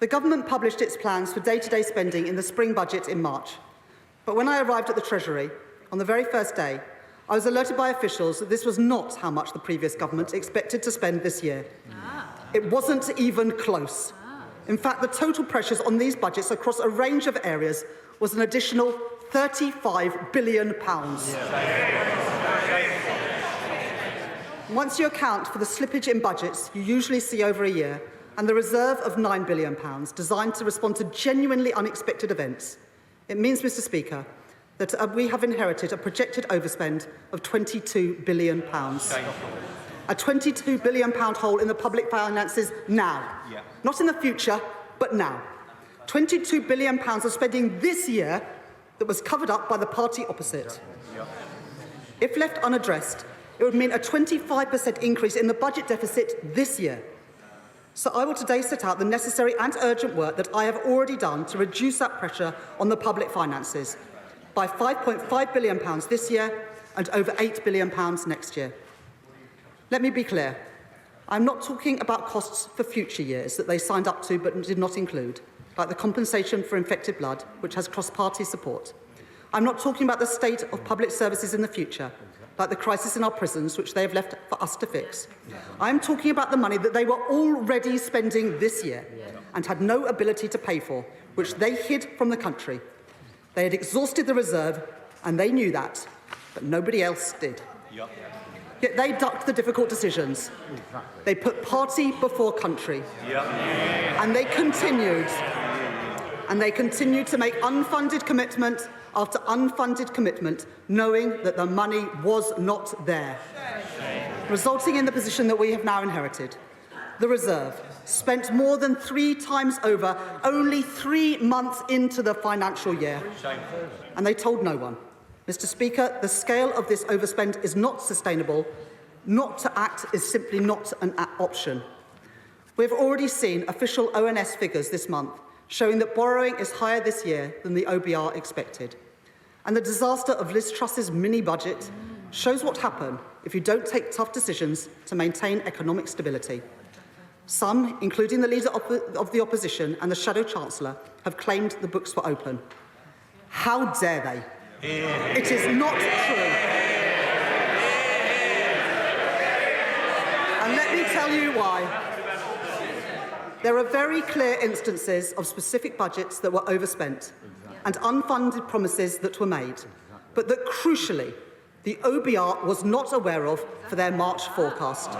The government published its plans for day-to-day spending in the spring budget in March. But when I arrived at the Treasury, on the very first day, I was alerted by officials that this was not how much the previous government expected to spend this year. It wasn't even close. In fact, the total pressures on these budgets across a range of areas was an additional £35 billion. Once you account for the slippage in budgets you usually see over a year and the reserve of £9 billion designed to respond to genuinely unexpected events, it means, Mr. Speaker, that we have inherited a projected overspend of £22 billion. A £22 billion hole in the public finances now. Not in the future, but now. £22 billion of spending this year that was covered up by the party opposite. If left unaddressed, it would mean a 25% increase in the budget deficit this year. So I will today set out the necessary and urgent work that I have already done to reduce that pressure on the public finances by £5.5 billion this year and over £8 billion next year. Let me be clear. I'm not talking about costs for future years that they signed up to but did not include, like the compensation for infected blood, which has cross-party support. I'm not talking about the state of public services in the future, like the crisis in our prisons, which they have left for us to fix. I'm talking about the money that they were already spending this year and had no ability to pay for, which they hid from the country. They had exhausted the reserve, and they knew that, but nobody else did. Yet they ducked the difficult decisions. They put party before country. And they continued to make unfunded commitment after unfunded commitment, knowing that the money was not there, resulting in the position that we have now inherited. The reserve, spent more than 3 times over, only 3 months into the financial year. And they told no one. Mr. Speaker, the scale of this overspend is not sustainable. Not to act is simply not an option. We have already seen official ONS figures this month showing that borrowing is higher this year than the OBR expected. And the disaster of Liz Truss's mini-budget shows what happens if you don't take tough decisions to maintain economic stability. Some, including the Leader of the Opposition and the Shadow Chancellor, have claimed the books were open. How dare they? It is not true. And let me tell you why. There are very clear instances of specific budgets that were overspent and unfunded promises that were made, but that, crucially, the OBR was not aware of for their March forecast.